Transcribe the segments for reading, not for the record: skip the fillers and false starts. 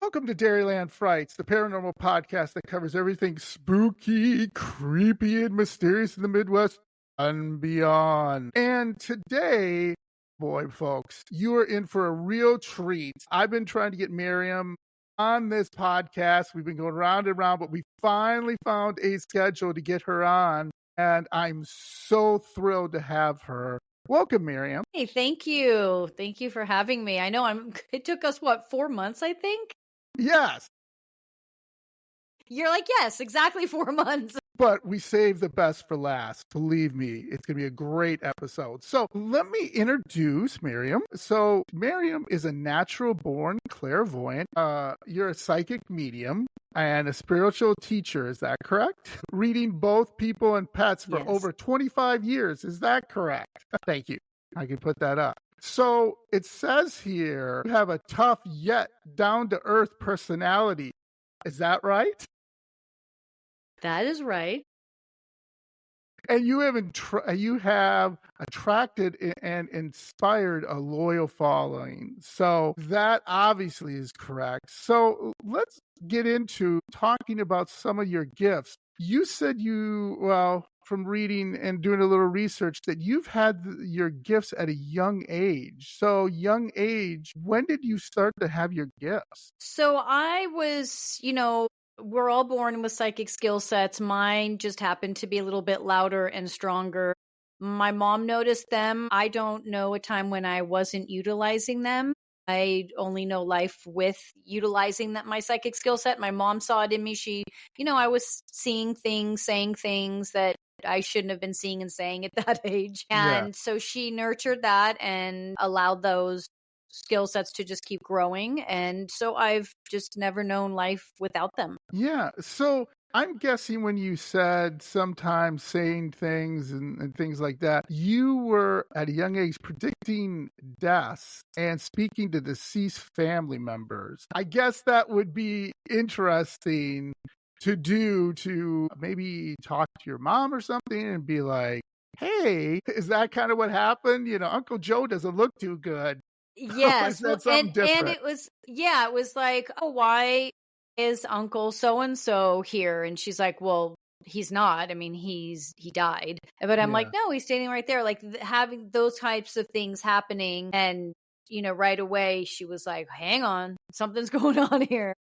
Welcome to Dairyland Frights, the paranormal podcast that covers everything spooky, creepy, and mysterious in the Midwest and beyond. And today, boy, folks, you are in for a real treat. I've been trying to get Maryam on this podcast. We've been going round and round, but we finally found a schedule to get her on. And I'm so thrilled to have her. Welcome, Maryam. Hey, thank you. Thank you for having me. I know it took us 4 months, I think? Yes. You're like, yes, exactly 4 months. But we saved the best for last. Believe me, it's going to be a great episode. So let me introduce Maryam. So Maryam is a natural-born clairvoyant. You're a psychic medium and a spiritual teacher. Is that correct? Reading both people and pets for over 25 years. Is that correct? Thank you. I can put that up. So it says here you have a tough yet down-to-earth personality. Is that right? That is right. And you have attracted and inspired a loyal following. So that obviously is correct. So let's get into talking about some of your gifts. You said from reading and doing a little research, that you've had your gifts at a young age. So young age, when did you start to have your gifts? So I was, we're all born with psychic skill sets. Mine just happened to be a little bit louder and stronger. My mom noticed them. I don't know a time when I wasn't utilizing them. I only know life with utilizing my psychic skill set. My mom saw it in me. I was seeing things, saying things that I shouldn't have been seeing and saying at that age. And so she nurtured that and allowed those skill sets to just keep growing. And so I've just never known life without them. Yeah. So I'm guessing when you said sometimes saying things and things like that, you were at a young age predicting deaths and speaking to deceased family members. I guess that would be interesting to maybe talk to your mom or something and be like, hey, is that kind of what happened? Uncle Joe doesn't look too good. Yes. Well, and it was like, oh, why is Uncle so-and-so here? And she's like, well, he's not. I mean, he died. But I'm like, no, he's standing right there. Like having those types of things happening. And, right away she was like, hang on, something's going on here.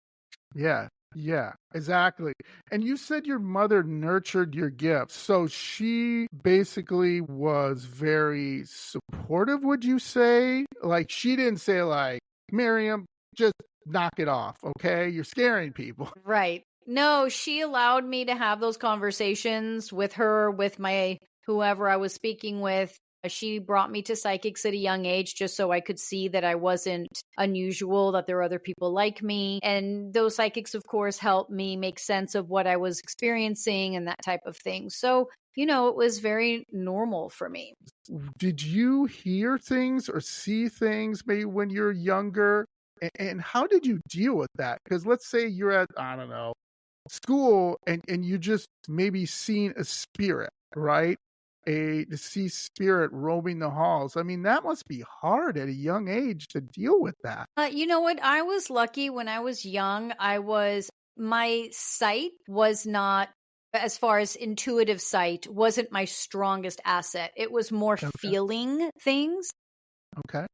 Yeah, exactly. And you said your mother nurtured your gifts. So she basically was very supportive, would you say? Like she didn't say like, Maryam, just knock it off, okay? You're scaring people. Right. No, she allowed me to have those conversations with her, with my whoever I was speaking with. She brought me to psychics at a young age just so I could see that I wasn't unusual, that there were other people like me. And those psychics, of course, helped me make sense of what I was experiencing and that type of thing. So, it was very normal for me. Did you hear things or see things maybe when you're younger? And how did you deal with that? Because let's say you're at, I don't know, school and you just maybe seen a spirit, right? A deceased spirit roaming the halls. I mean, that must be hard at a young age to deal with that. You know what? I was lucky when I was young. My sight was not, as far as intuitive sight, wasn't my strongest asset. It was more feeling things. Okay.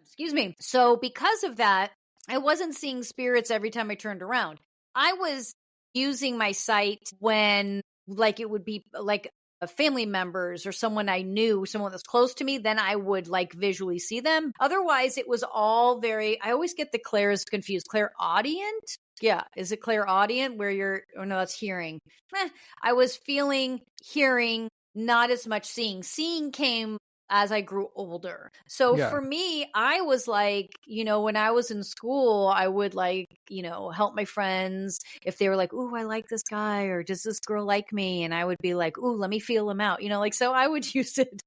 Excuse me. So because of that, I wasn't seeing spirits every time I turned around. I was using my sight when, like, it would be like family members or someone I knew, someone that's close to me, then I would like visually see them. Otherwise, it was all I always get the clairs confused. Clairaudient? Yeah. Is it clairaudient where no, that's hearing. I was feeling, hearing, not as much seeing. Seeing came as I grew older. So for me, I was like, when I was in school, I would like, help my friends if they were like, ooh, I like this guy, or does this girl like me? And I would be like, ooh, let me feel him out. So I would use it.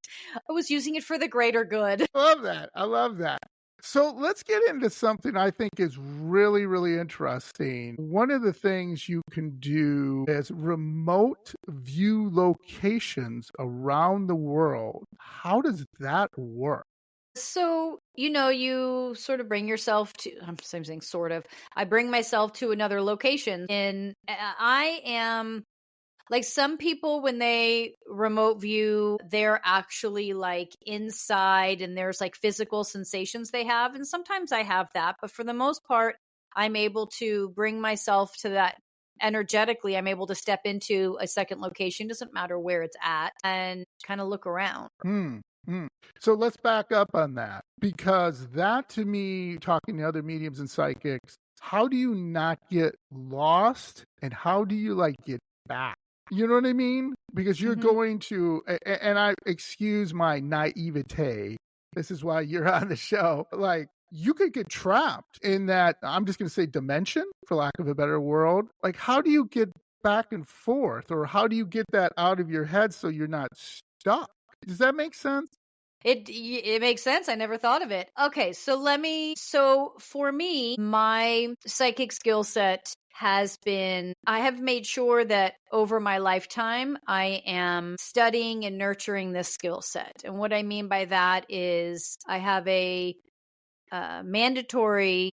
I was using it for the greater good. I love that. So let's get into something I think is really, really interesting. One of the things you can do is remote view locations around the world. How does that work? So, you sort of bring yourself to, I'm saying sort of, I bring myself to another location. And I am like some people, when they remote view, they're actually like inside and there's like physical sensations they have. And sometimes I have that. But for the most part, I'm able to bring myself to that energetically. I'm able to step into a second location, doesn't matter where it's at, and kind of look around. Hmm. Hmm. So let's back up on that, because that to me, talking to other mediums and psychics, how do you not get lost and how do you like get back? You know what I mean? Because you're Mhm. going to, and I excuse my naivete. This is why you're on the show. Like, you could get trapped in that, I'm just going to say dimension, for lack of a better word. Like, how do you get back and forth, or how do you get that out of your head so you're not stuck? Does that make sense? It makes sense. I never thought of it. Okay, so for me, my psychic skill set has been, I have made sure that over my lifetime, I am studying and nurturing this skill set. And what I mean by that is I have a mandatory,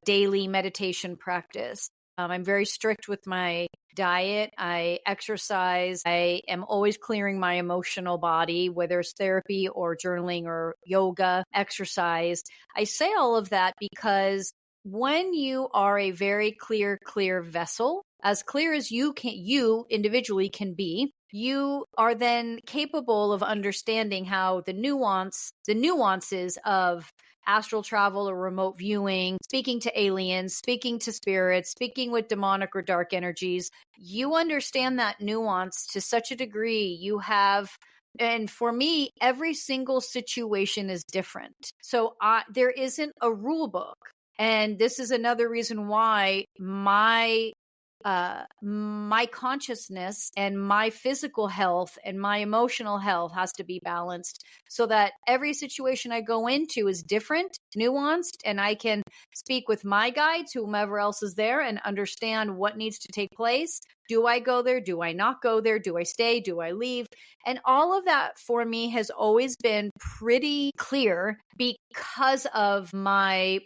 daily meditation practice. I'm very strict with my diet. I exercise. I am always clearing my emotional body, whether it's therapy or journaling or yoga, exercise. I say all of that because when you are a very clear vessel, as clear as you individually can be, you are then capable of understanding how the nuances of astral travel or remote viewing, speaking to aliens, speaking to spirits, speaking with demonic or dark energies. You understand that nuance to such a degree. And for me, every single situation is different. So there isn't a rule book. And this is another reason why my consciousness and my physical health and my emotional health has to be balanced so that every situation I go into is different, nuanced, and I can speak with my guides, whomever else is there, and understand what needs to take place. Do I go there? Do I not go there? Do I stay? Do I leave? And all of that for me has always been pretty clear because of my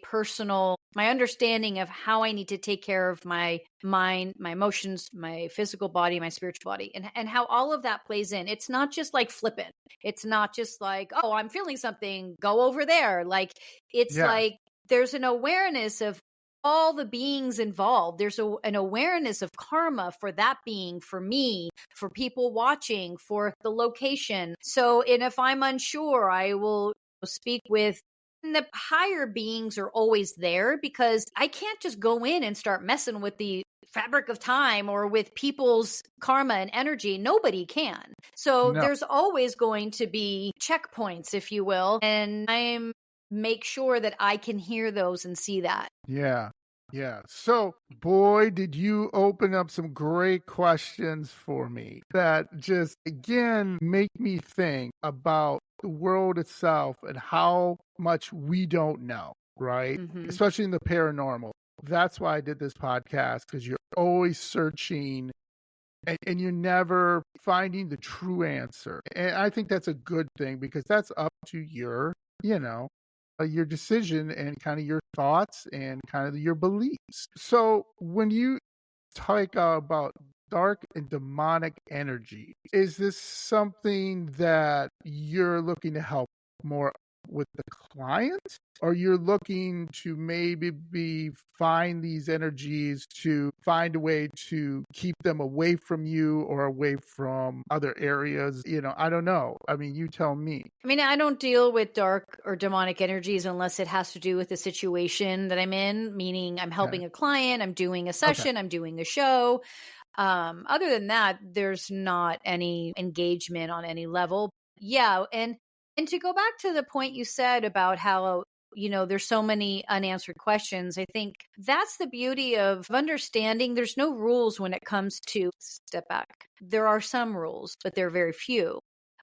understanding of how I need to take care of my mind, my emotions, my physical body, my spiritual body, and how all of that plays in. It's not just like flippant. It's not just like, oh, I'm feeling something, go over there. Like, it's Yeah. like there's an awareness of all the beings involved. There's an awareness of karma for that being, for me, for people watching, for the location. So, and if I'm unsure, I will speak with, and the higher beings are always there because I can't just go in and start messing with the fabric of time or with people's karma and energy. Nobody can. So No. there's always going to be checkpoints, if you will. And I make sure that I can hear those and see that. Yeah. Yeah. So, boy, did you open up some great questions for me that just, again, make me think about the world itself and how much we don't know, right? Mm-hmm. Especially in the paranormal. That's why I did this podcast, because you're always searching and you're never finding the true answer. And I think that's a good thing, because that's up to your decision and kind of your thoughts and kind of your beliefs. So when you talk about dark and demonic energy, is this something that you're looking to help more with the client, or you're looking to maybe find these energies to find a way to keep them away from you or away from other areas? I don't know. I mean, you tell me. I mean, I don't deal with dark or demonic energies unless it has to do with the situation that I'm in, meaning I'm helping a client, I'm doing a session, I'm doing a show. Other than that, there's not any engagement on any level. Yeah. And to go back to the point you said about how, there's so many unanswered questions. I think that's the beauty of understanding there's no rules when it comes to, step back. There are some rules, but they're very few.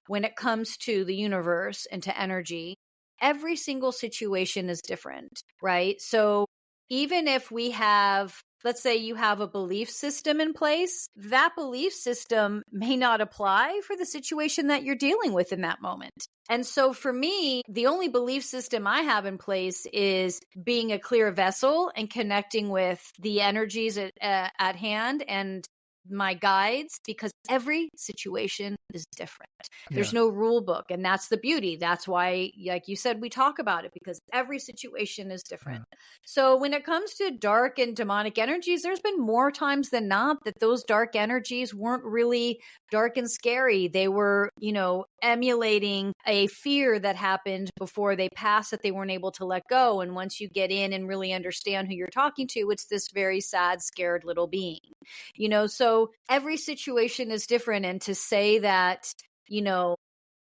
When it comes to the universe and to energy, every single situation is different, right? So even if we have let's say you have a belief system in place, that belief system may not apply for the situation that you're dealing with in that moment. And so for me, the only belief system I have in place is being a clear vessel and connecting with the energies at hand and my guides, because every situation is different. There's Yeah. no rule book, and that's the beauty. That's why, like you said, we talk about it, because every situation is different. So when it comes to dark and demonic energies, there's been more times than not that those dark energies weren't really dark and scary. They were, emulating a fear that happened before they passed that they weren't able to let go. And once you get in and really understand who you're talking to, it's this very sad, scared little being. So every situation is different. And to say that,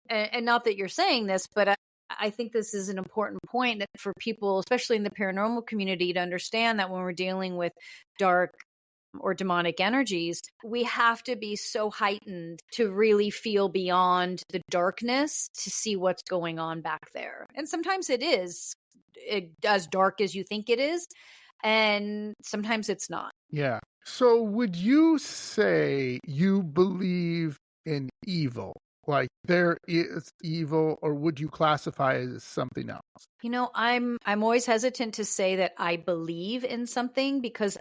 and not that you're saying this, but I think this is an important point that for people, especially in the paranormal community, to understand that when we're dealing with dark or demonic energies, we have to be so heightened to really feel beyond the darkness to see what's going on back there. And sometimes it is as dark as you think it is, and sometimes it's not. Yeah. So would you say you believe in evil? Like there is evil, or would you classify it as something else? I'm always hesitant to say that I believe in something, because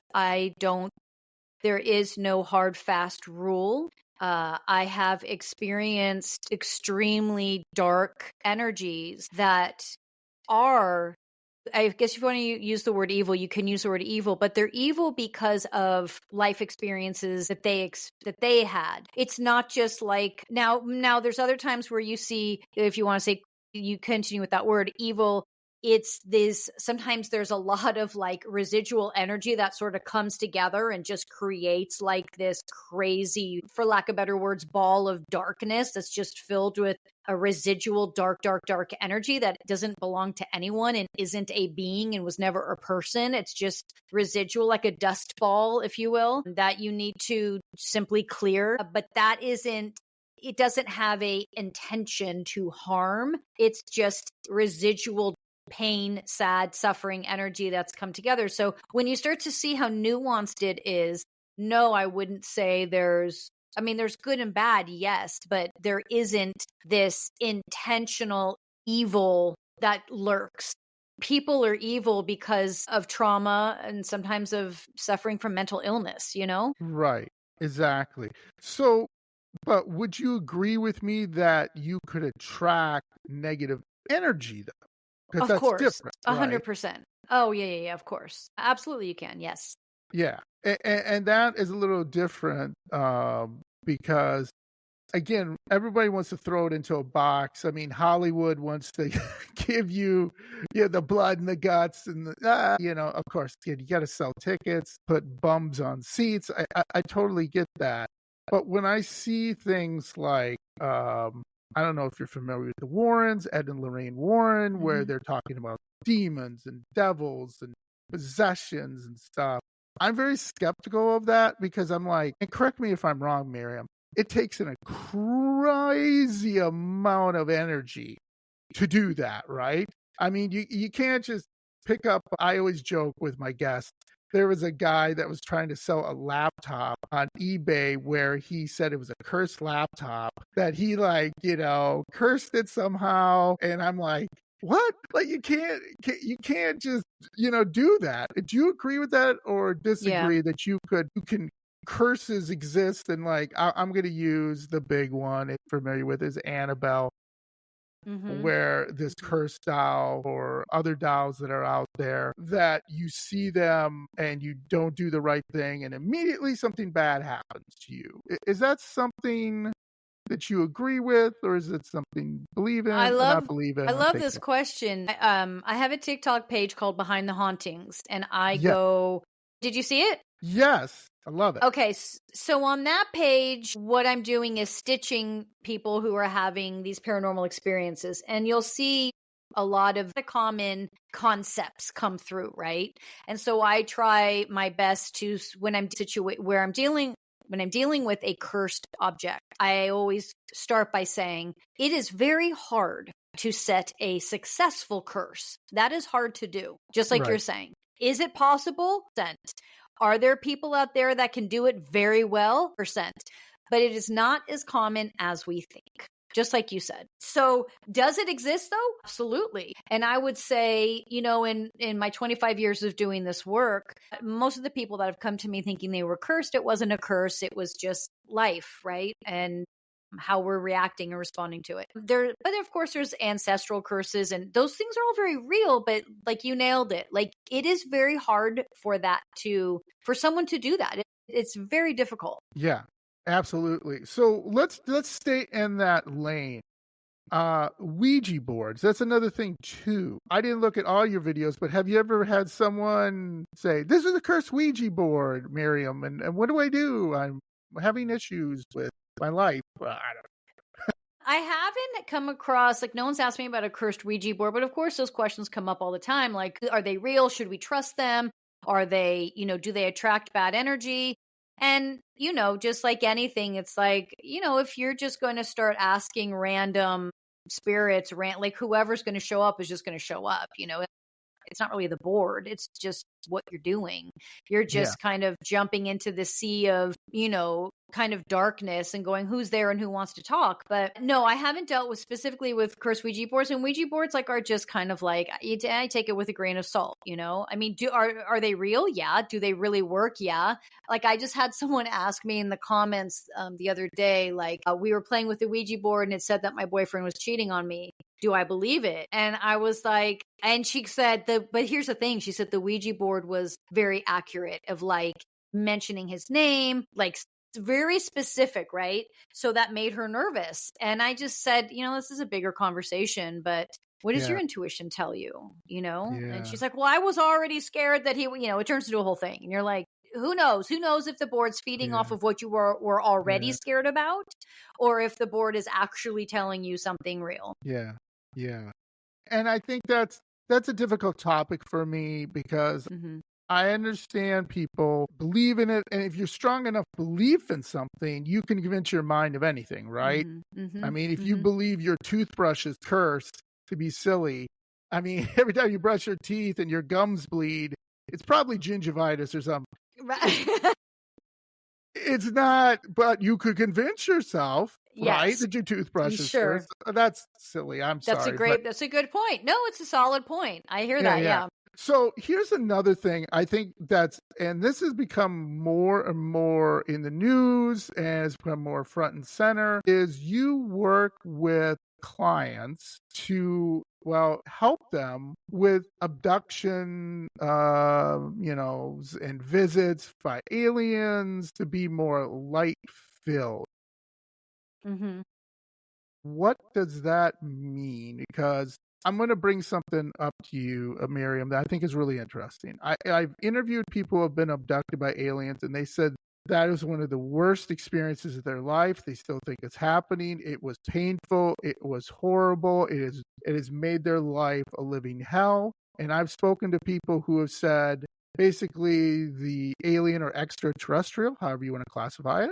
there is no hard, fast rule. I have experienced extremely dark energies that are, I guess if you want to use the word evil, you can use the word evil, but they're evil because of life experiences that they had. It's not just like now there's other times where you see, if you want to say, you continue with that word evil, it's this, sometimes there's a lot of like residual energy that sort of comes together and just creates like this crazy, for lack of better words, ball of darkness that's just filled with a residual dark energy that doesn't belong to anyone and isn't a being and was never a person. It's just residual, like a dust ball, if you will, that you need to simply clear. But it doesn't have a intention to harm. It's just residual pain, sad, suffering energy that's come together. So when you start to see how nuanced it is, no, I wouldn't say there's good and bad, yes, but there isn't this intentional evil that lurks. People are evil because of trauma and sometimes of suffering from mental illness, Right. Exactly. So, but would you agree with me that you could attract negative energy though? Because Of that's course, different, right? 100%. Oh, yeah, of course. Absolutely you can, yes. Yeah. And that is a little different because, again, everybody wants to throw it into a box. I mean, Hollywood wants to give you the blood and the guts and of course, you got to sell tickets, put bums on seats. I totally get that. But when I see things like, I don't know if you're familiar with the Warrens, Ed and Lorraine Warren, where they're talking about demons and devils and possessions and stuff, I'm very skeptical of that, because I'm like, and correct me if I'm wrong, Miriam, it takes a crazy amount of energy to do that, right? I mean, you can't just pick up. I always joke with my guests. There was a guy that was trying to sell a laptop on eBay where he said it was a cursed laptop, that he cursed it somehow. And I'm like, what? Like you can't just, do that. Do you agree with that or disagree that you can curses exist? And like, I'm going to use the big one, if you're familiar with, is Annabelle, where this cursed doll or other dolls that are out there, that you see them and you don't do the right thing and immediately something bad happens to you. Is that something that you agree with, or is it something you believe in or not believe in? I love this question. I have a TikTok page called Behind the Hauntings, and did you see it? Yes, I love it. Okay, so on that page, what I'm doing is stitching people who are having these paranormal experiences, and you'll see a lot of the common concepts come through, right? And so I try my best to, when I'm dealing with a cursed object, I always start by saying it is very hard to set a successful curse. That is hard to do, just like you're saying. Is it possible? Percent. Are there people out there that can do it very well? Percent. But it is not as common as we think. Just like you said. So does it exist though? Absolutely. And I would say, in my 25 years of doing this work, most of the people that have come to me thinking they were cursed, it wasn't a curse. It was just life, right? And how we're reacting and responding to it. But of course there's ancestral curses, and those things are all very real, but like you nailed it. Like it is very hard for someone to do that. It's very difficult. Yeah. Absolutely. So let's stay in that lane. Ouija boards. That's another thing too. I didn't look at all your videos, but have you ever had someone say, "This is a cursed Ouija board, Maryam, and what do? I'm having issues with my life." Well, I don't. I haven't come across, no one's asked me about a cursed Ouija board, but of course those questions come up all the time. Like, are they real? Should we trust them? Are they, do they attract bad energy? And, just like anything, it's like, if you're just going to start asking random spirits, like whoever's going to show up is just going to show up, it's not really the board. It's just what you're doing. You're just kind of jumping into the sea of, kind of darkness and going, who's there and who wants to talk. But no, I haven't dealt specifically with cursed Ouija boards, and Ouija boards are just kind of like, I take it with a grain of salt, I mean, are they real? Yeah. Do they really work? Yeah. Like I just had someone ask me in the comments the other day, we were playing with the Ouija board and it said that my boyfriend was cheating on me. Do I believe it? And I was like, and she said but here's the thing. She said the Ouija board was very accurate of mentioning his name, very specific, right? So that made her nervous. And I just said, this is a bigger conversation, but what does your intuition tell you? And she's like, well, I was already scared that he, it turns into a whole thing. And you're like, who knows? Who knows if the board's feeding off of what you were already scared about, or if the board is actually telling you something real. Yeah. Yeah. And I think that's a difficult topic for me because I understand people believe in it. And if you're strong enough belief in something, you can convince your mind of anything, right? I mean, if you believe your toothbrush is cursed to be silly, I mean, every time you brush your teeth and your gums bleed, it's probably gingivitis or something. Right. It's not, but you could convince yourself, right, that your toothbrush is cursed. That's silly. I'm sorry. That's a good point. No, it's a solid point. I hear that. Yeah. So here's another thing I think and this has become more and more in the news and has become more front and center, is you work with clients to help them with abduction, and visits by aliens to be more light-filled. What does that mean? Because I'm going to bring something up to you, Maryam, that I think is really interesting. I've interviewed people who have been abducted by aliens, and they said that is one of the worst experiences of their life. They still think it's happening. It was painful. It was horrible. It has made their life a living hell. And I've spoken to people who have said, basically, the alien or extraterrestrial, however you want to classify it,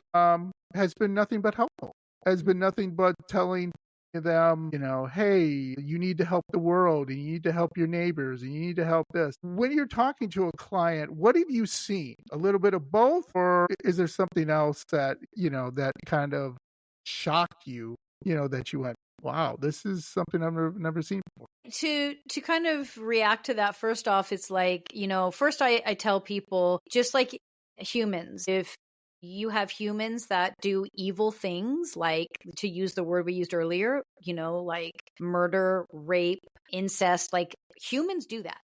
has been nothing but helpful. Has been nothing but telling them, hey, you need to help the world, and you need to help your neighbors, and you need to help this. When you're talking to a client, what have you seen? A little bit of both, or is there something else that, that kind of shocked you, that you went, wow, this is something I've never seen before? To kind of react to that, first off, it's first I tell people, just like humans, if you have humans that do evil things, to use the word we used earlier, like murder, rape, incest, humans do that.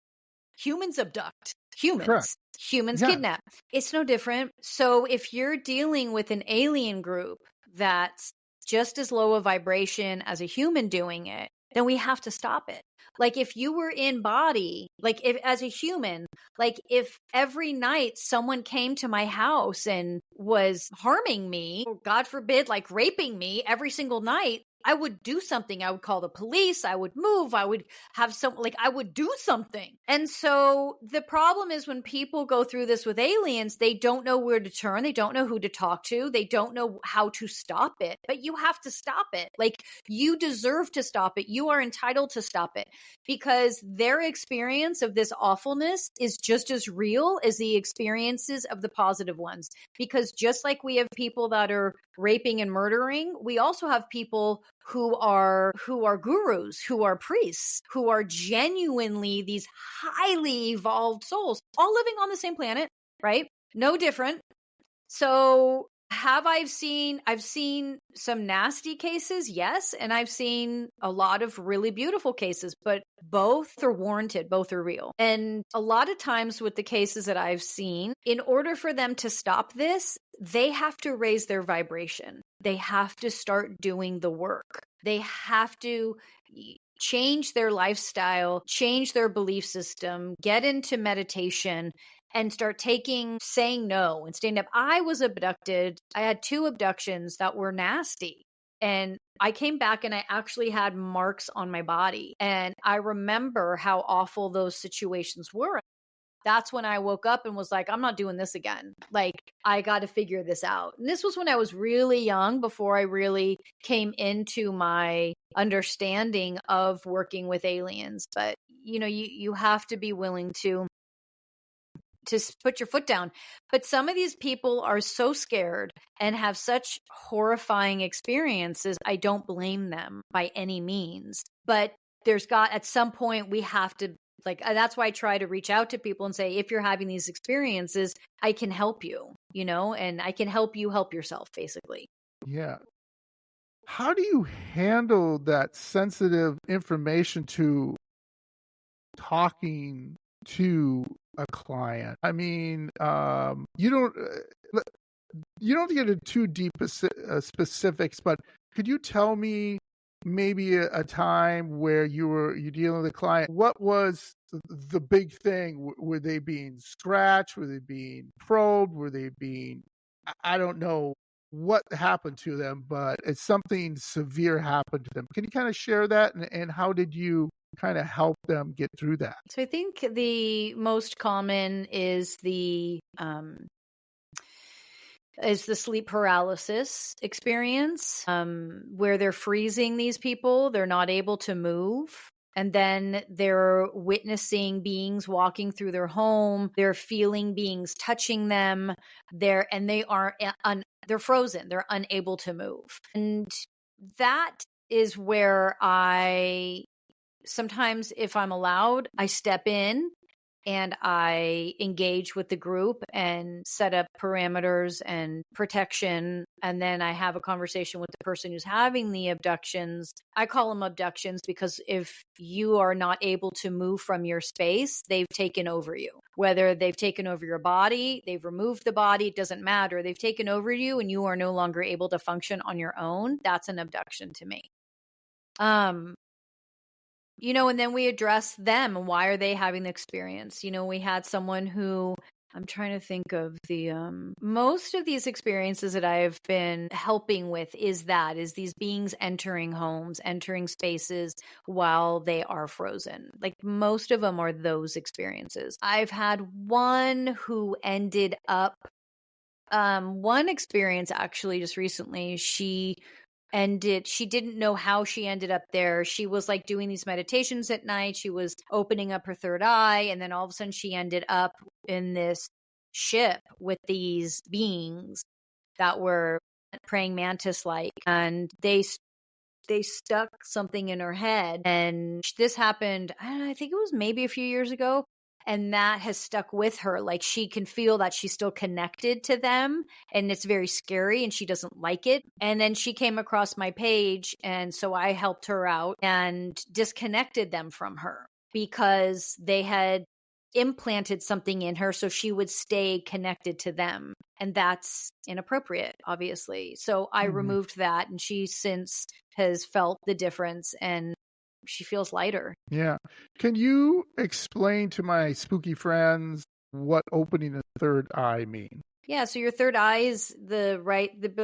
Humans abduct. Humans. Correct. Humans kidnap. It's no different. So if you're dealing with an alien group that's just as low a vibration as a human doing it, then we have to stop it. If you were in body, if as a human, if every night someone came to my house and was harming me, or God forbid, raping me every single night, I would do something. I would call the police. I would move. I would have I would do something. And so the problem is when people go through this with aliens, they don't know where to turn. They don't know who to talk to. They don't know how to stop it, but you have to stop it. Like, you deserve to stop it. You are entitled to stop it, because their experience of this awfulness is just as real as the experiences of the positive ones. Because just like we have people that are raping and murdering, we also have people who are gurus, who are priests, who are genuinely these highly evolved souls, all living on the same planet, right? No different. So I've seen some nasty cases, yes, and I've seen a lot of really beautiful cases, but both are warranted, both are real. And a lot of times with the cases that I've seen, in order for them to stop this, they have to raise their vibration. They have to start doing the work. They have to change their lifestyle, change their belief system, get into meditation, and start saying no and standing up. I was abducted. I had 2 abductions that were nasty. And I came back and I actually had marks on my body. And I remember how awful those situations were. That's when I woke up and was like, I'm not doing this again. Like, I got to figure this out. And this was when I was really young, before I really came into my understanding of working with aliens. But, you have to be willing to put your foot down. But some of these people are so scared and have such horrifying experiences. I don't blame them by any means. But at some point, we have to, that's why I try to reach out to people and say, if you're having these experiences, I can help you, and I can help you help yourself, basically. Yeah. How do you handle that sensitive information to talking to a client? I mean, you don't get into too deep specifics, but could you tell me maybe a time where you're dealing with a client? What was the big thing? Were they being scratched? Were they being probed? Were they being, I don't know what happened to them, but it's something severe happened to them. Can you kind of share that? And how did you kind of help them get through that? So I think the most common is the sleep paralysis experience, where they're freezing these people. They're not able to move. And then they're witnessing beings walking through their home. They're feeling beings touching them. They're frozen. They're unable to move. And that is where sometimes, if I'm allowed, I step in and I engage with the group and set up parameters and protection. And then I have a conversation with the person who's having the abductions. I call them abductions because if you are not able to move from your space, they've taken over you. Whether they've taken over your body, they've removed the body, it doesn't matter. They've taken over you and you are no longer able to function on your own. That's an abduction to me. And then we address them and why are they having the experience. We had someone who, I'm trying to think of most of these experiences that I've been helping with is these beings entering homes, entering spaces while they are frozen. Like, most of them are those experiences. I've had one who ended up, one experience actually just recently, she didn't know how she ended up there. She was like doing these meditations at night. She was opening up her third eye. And then all of a sudden she ended up in this ship with these beings that were praying mantis-like. And they stuck something in her head. And this happened, I think it was maybe a few years ago. And that has stuck with her. Like, she can feel that she's still connected to them. And it's very scary and she doesn't like it. And then she came across my page. And so I helped her out and disconnected them from her because they had implanted something in her so she would stay connected to them. And that's inappropriate, obviously. So I removed that, and she since has felt the difference and she feels lighter. Yeah. Can you explain to my spooky friends what opening the third eye means? Yeah, so your third eye is the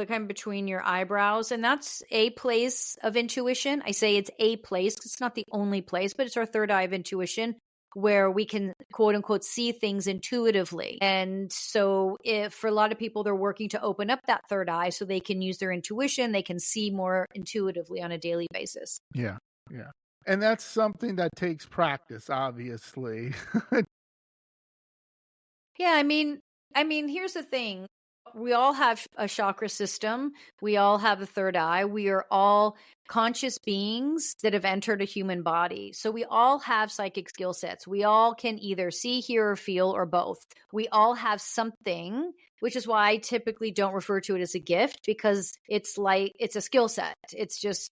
kind of between your eyebrows, and that's a place of intuition. I say it's a place 'cause it's not the only place, but it's our third eye of intuition where we can quote unquote see things intuitively. And so if for a lot of people they're working to open up that third eye so they can use their intuition, they can see more intuitively on a daily basis. Yeah. Yeah. And that's something that takes practice, obviously. Yeah, I mean, here's the thing. We all have a chakra system. We all have a third eye. We are all conscious beings that have entered a human body. So we all have psychic skill sets. We all can either see, hear, or feel, or both. We all have something, which is why I typically don't refer to it as a gift because it's like it's a skill set. It's just,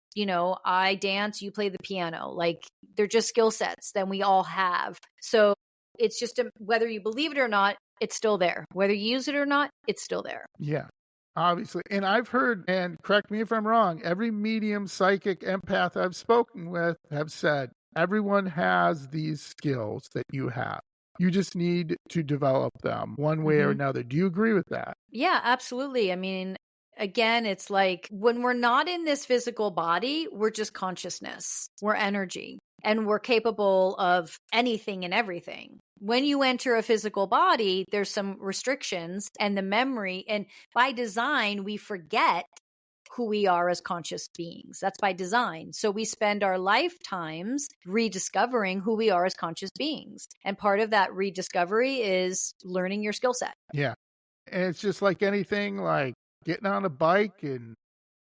I dance, you play the piano. Like they're just skill sets that we all have. So it's just whether you believe it or not, it's still there. Whether you use it or not, it's still there. Yeah, obviously. And I've heard, and correct me if I'm wrong, every medium, psychic, empath I've spoken with have said everyone has these skills that you have. You just need to develop them one way or another. Do you agree with that? Yeah, absolutely. I mean, again, it's like when we're not in this physical body, we're just consciousness, we're energy, and we're capable of anything and everything. When you enter a physical body, there's some restrictions and the memory. And by design, we forget who we are as conscious beings. That's by design. So we spend our lifetimes rediscovering who we are as conscious beings. And part of that rediscovery is learning your skill set. Yeah. And it's just like anything, like getting on a bike and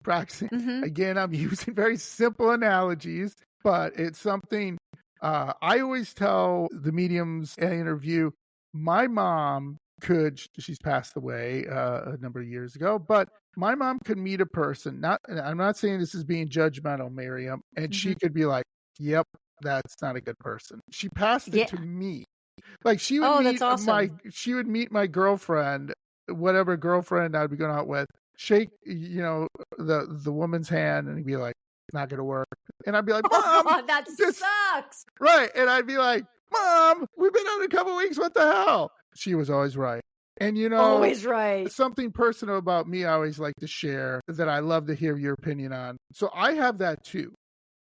practicing. Again, I'm using very simple analogies, but it's something I always tell the mediums I interview. My mom she's passed away a number of years ago, but my mom could meet a person. I'm not saying this is being judgmental, Maryam, and she could be like, "Yep, that's not a good person." She passed it to me. Like she would meet that's awesome. she would meet my girlfriend, whatever girlfriend I'd be going out with, shake, the woman's hand and be like, "Not going to work." And I'd be like, "Mom, that sucks." Right. And I'd be like, "Mom, we've been out a couple weeks. What the hell?" She was always right. And Always right. something personal about me I always like to share that I love to hear your opinion on. So I have that too.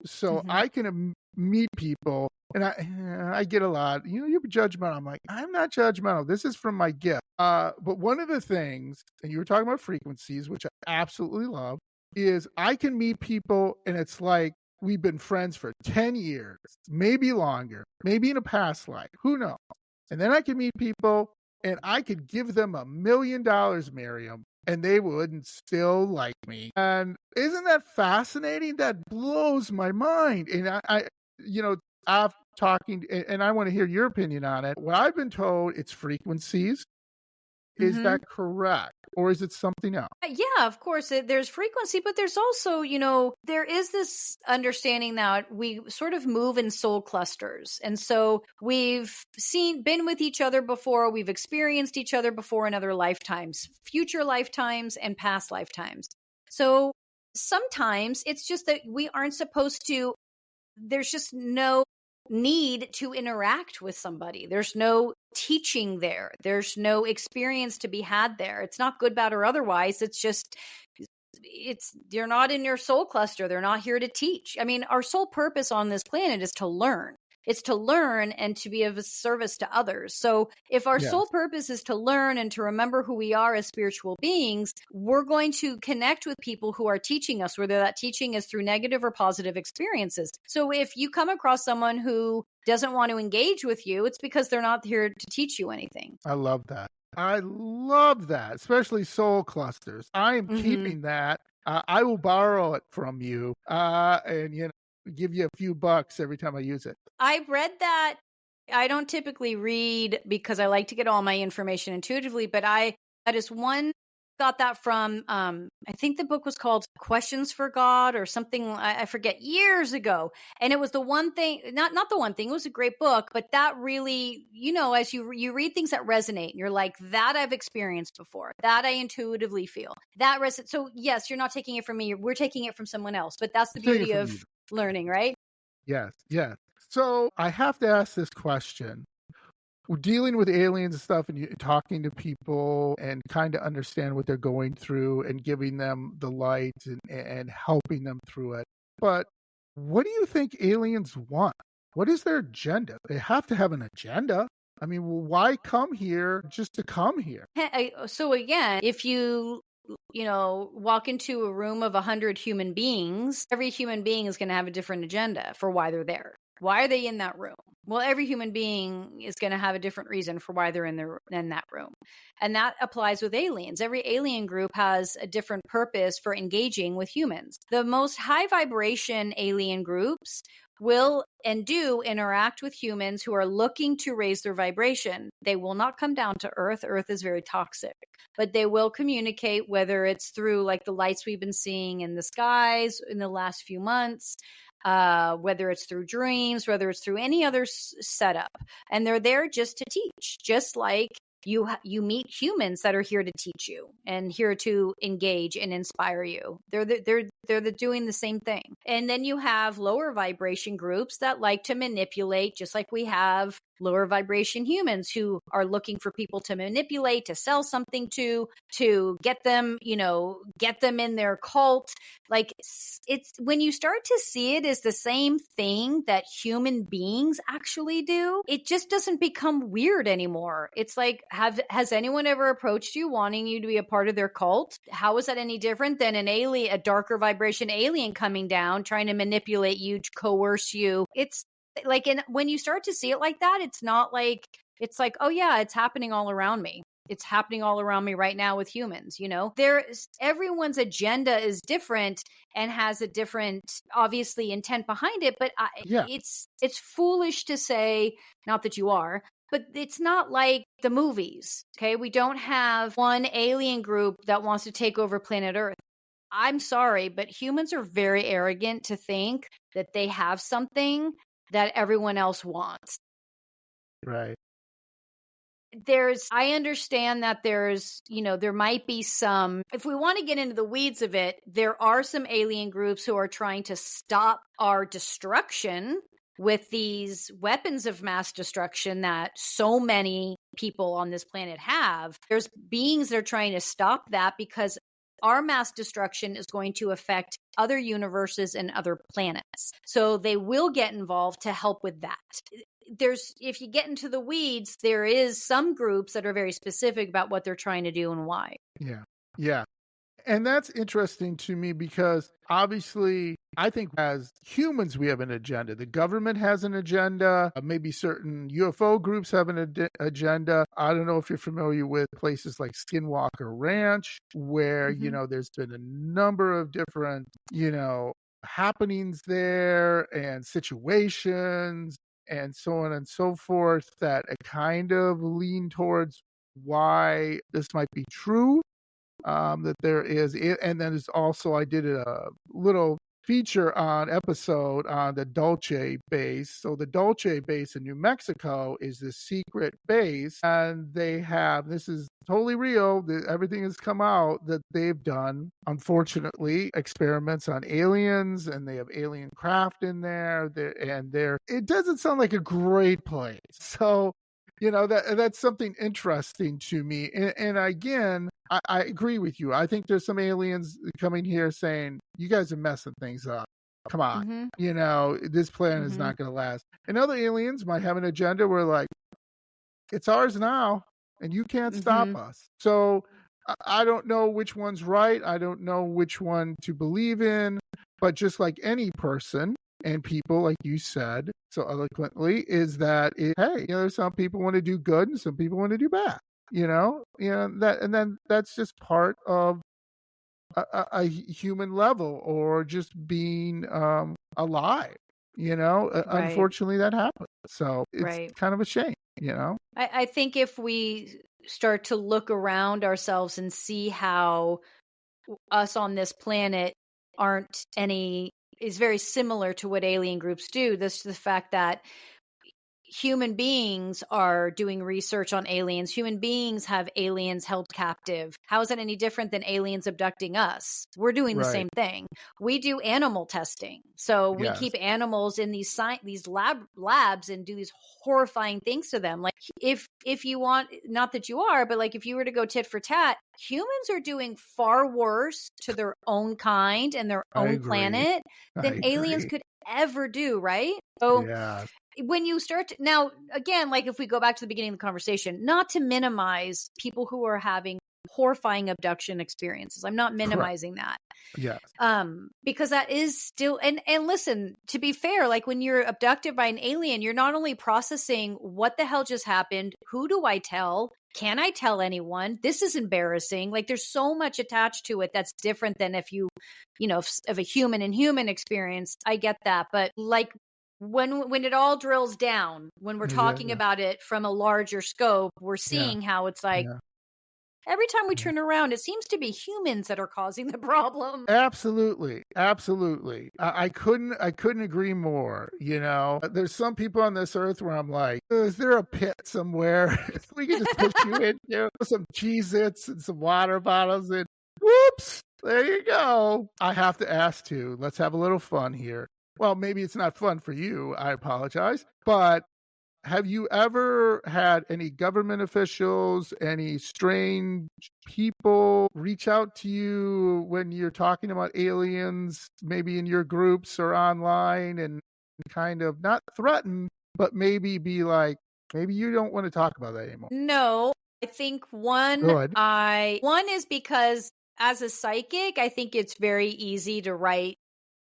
So I can meet people and I get a lot, you're judgmental. I'm like, I'm not judgmental. This is from my gift. But one of the things, and you were talking about frequencies, which I absolutely love, is I can meet people and it's like we've been friends for 10 years, maybe longer, maybe in a past life. Who knows? And then I can meet people and I could give them $1 million, Maryam, and they wouldn't still like me. And isn't that fascinating? That blows my mind. And I'm talking, and I want to hear your opinion on it. What I've been told, it's frequencies. Is that correct? Or is it something else? Yeah, of course. There's frequency, but there's also, there is this understanding that we sort of move in soul clusters. And so we've been with each other before, we've experienced each other before in other lifetimes, future lifetimes and past lifetimes. So sometimes it's just that we aren't supposed to, there's just no need to interact with somebody. There's no teaching there. There's no experience to be had there. It's not good, bad, or otherwise. It's just, you're not in your soul cluster. They're not here to teach. I mean, our sole purpose on this planet is to learn. It's to learn and to be of service to others. So if our sole purpose is to learn and to remember who we are as spiritual beings, we're going to connect with people who are teaching us, whether that teaching is through negative or positive experiences. So if you come across someone who doesn't want to engage with you, it's because they're not here to teach you anything. I love that. I love that, especially soul clusters. I am keeping that. I will borrow it from you and, give you a few bucks every time I use it. I've read that. I don't typically read because I like to get all my information intuitively, but that is one, got that from, I think the book was called Questions for God or something, I forget, years ago. And it was the one thing, not the one thing, it was a great book, but that really, as you read things that resonate and you're like, that I've experienced before, that I intuitively feel, that so yes, you're not taking it from me, we're taking it from someone else, but that's the beauty of learning, right? Yes. So I have to ask this question. dealing with aliens and stuff, and talking to people and kind of understand what they're going through and giving them the light and helping them through it. But what do you think aliens want? What is their agenda? They have to have an agenda. I mean, well, why come here just to come here? So again, if you walk into a room of 100 human beings, every human being is going to have a different agenda for why they're there. Why are they in that room? Well, every human being is going to have a different reason for why they're in that room. And that applies with aliens. Every alien group has a different purpose for engaging with humans. The most high vibration alien groups will and do interact with humans who are looking to raise their vibration. They will not come down to Earth. Earth is very toxic, but they will communicate, whether it's through like the lights we've been seeing in the skies in the last few months, whether it's through dreams, whether it's through any other setup. And they're there just to teach, just like you meet humans that are here to teach you and here to engage and inspire you. They're doing the same thing. And then you have lower vibration groups that like to manipulate, just like we have lower vibration humans who are looking for people to manipulate, to sell something to get them, get them in their cult. Like it's when you start to see it as the same thing that human beings actually do, it just doesn't become weird anymore. It's like, has anyone ever approached you wanting you to be a part of their cult? How is that any different than a darker vibration alien coming down, trying to manipulate you, to coerce you? It's like, when you start to see it like that, it's not like, it's like, oh yeah, it's happening all around me. It's happening all around me right now with humans. Everyone's agenda is different and has a different, obviously, intent behind it. But it's foolish to say, not that you are, but it's not like the movies. Okay, we don't have one alien group that wants to take over planet Earth. I'm sorry, but humans are very arrogant to think that they have something that everyone else wants. Right. I understand that there might be some, if we want to get into the weeds of it, there are some alien groups who are trying to stop our destruction with these weapons of mass destruction that so many people on this planet have. There's beings that are trying to stop that because our mass destruction is going to affect other universes and other planets. So they will get involved to help with that. If you get into the weeds, there is some groups that are very specific about what they're trying to do and why. Yeah. Yeah. And that's interesting to me because obviously, I think as humans, we have an agenda. The government has an agenda. Maybe certain UFO groups have an agenda. I don't know if you're familiar with places like Skinwalker Ranch, where, there's been a number of different, happenings there and situations and so on and so forth that kind of lean towards why this might be true. That there is, and then there's also, I did a little episode on the Dulce base. So the Dulce base in New Mexico is the secret base, and they have, this is totally real, everything has come out that they've done, unfortunately, experiments on aliens, and they have alien craft in there, it doesn't sound like a great place. So that's something interesting to me. And again, I agree with you. I think there's some aliens coming here saying, you guys are messing things up. Come on. This planet is not going to last. And other aliens might have an agenda where like, it's ours now and you can't stop us. So I don't know which one's right. I don't know which one to believe in. But just like any person, and people, like you said so eloquently, is that some people want to do good and some people want to do bad. And then that's just part of a human level, or just being alive. Right. Unfortunately, that happens. So it's right. kind of a shame. I think if we start to look around ourselves and see how us on this planet is very similar to what alien groups do. This is the fact that human beings are doing research on aliens. Human beings have aliens held captive. How is that any different than aliens abducting us? We're doing the Right. same thing. We do animal testing. So we Yes. keep animals in these labs and do these horrifying things to them. Like if you want, not that you are, but like if you were to go tit for tat, humans are doing far worse to their own kind and their I own agree. planet than I aliens agree. could ever do, right? So Yes. when you start to, now again, like if we go back to the beginning of the conversation, not to minimize people who are having horrifying abduction experiences. I'm not minimizing that. Yes. Because that is still, and listen, to be fair, like when you're abducted by an alien, you're not only processing what the hell just happened, who do I tell? Can I tell anyone? This is embarrassing. Like there's so much attached to it that's different than if you know, of a human and human experience. I get that. But like when it all drills down, when we're talking about it from a larger scope, we're seeing how it's like, every time we turn around, it seems to be humans that are causing the problem. Absolutely. Absolutely. I couldn't agree more. You know, there's some people on this earth where I'm like, is there a pit somewhere we can just push you into some Cheez-Its and some water bottles and whoops, there you go. I have to ask too. Let's have a little fun here. Well, maybe it's not fun for you. I apologize. But have you ever had any government officials, any strange people reach out to you when you're talking about aliens, maybe in your groups or online, and kind of not threaten, but maybe be like, maybe you don't want to talk about that anymore? No, I think one is because as a psychic, I think it's very easy to write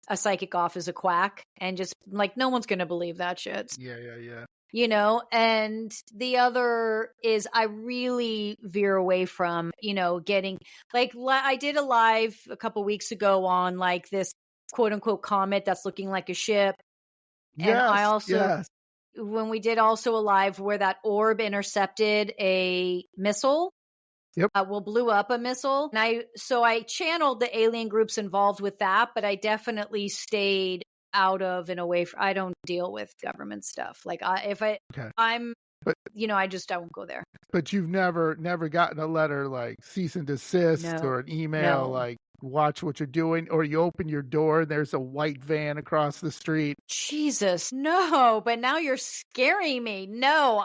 a psychic off as a quack and just like, no one's going to believe that shit. Yeah. You know, and the other is I really veer away from, you know, getting like, I did a live a couple weeks ago on like this quote unquote comet that's looking like a ship. And I also, when we did also a live where that orb intercepted a missile. Yep. Blew up a missile. And I channeled the alien groups involved with that, but I definitely stayed out of and away from, I don't deal with government stuff. Like I'm, you know, I won't go there. But you've never gotten a letter like cease and desist or an email like watch what you're doing, or you open your door and there's a white van across the street. Jesus, no, but now you're scaring me. No,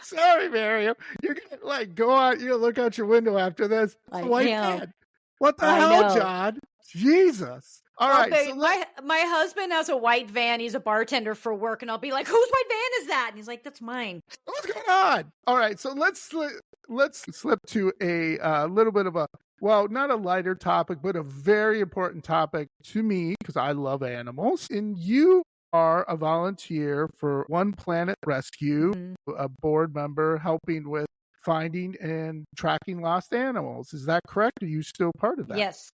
Sorry, Maryam. You're gonna like go out, you look out your window after this. It's a white van. What the hell, John? Jesus. All right. So my husband has a white van. He's a bartender for work, and I'll be like, "Whose white van is that?" And he's like, "That's mine." What's going on? All right. So let's slip to a little bit of a, well, not a lighter topic, but a very important topic to me because I love animals. And you are a volunteer for One Planet Rescue, a board member helping with finding and tracking lost animals. Is that correct? Are you still part of that? Yes.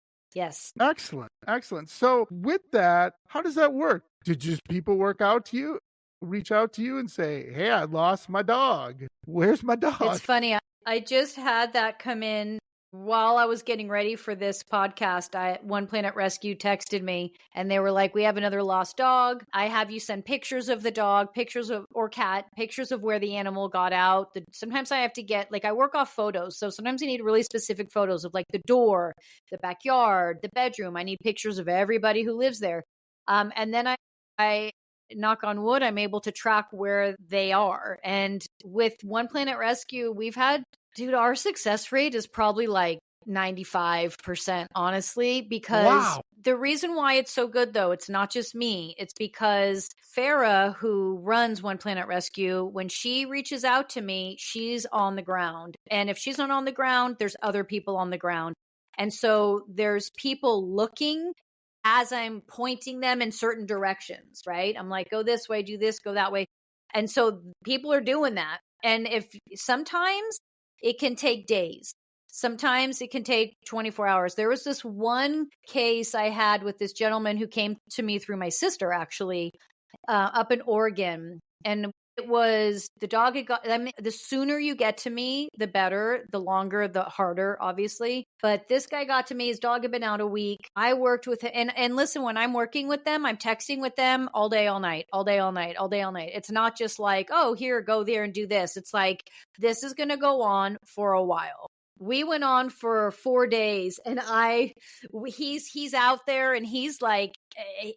Excellent. So with that, how does that work? Did just people reach out to you and say, hey, I lost my dog. Where's my dog? It's funny. I just had that come in while I was getting ready for this podcast. One Planet Rescue texted me and they were like, we have another lost dog. I have you send pictures of the dog, or cat, pictures of where the animal got out. Sometimes I have to get, like, I work off photos. So sometimes I need really specific photos of like the door, the backyard, the bedroom. I need pictures of everybody who lives there. And then I knock on wood, I'm able to track where they are. And with One Planet Rescue, we've had, our success rate is probably like 95%, honestly, because the reason why it's so good, though, it's not just me. It's because Farah, who runs One Planet Rescue, when she reaches out to me, she's on the ground. And if she's not on the ground, there's other people on the ground. And so there's people looking as I'm pointing them in certain directions, right? I'm like, go this way, do this, go that way. And so people are doing that. And sometimes it can take days. Sometimes it can take 24 hours. There was this one case I had with this gentleman who came to me through my sister, actually, up in Oregon. And It was the dog had got, I mean, the sooner you get to me, the better, the longer, the harder, obviously. But this guy got to me, his dog had been out a week. I worked with him. And listen, when I'm working with them, I'm texting with them all day, all night, all day, all night, all day, all night. It's not just like, oh, here, go there and do this. It's like, this is going to go on for a while. We went on for 4 days and he's out there and he's like,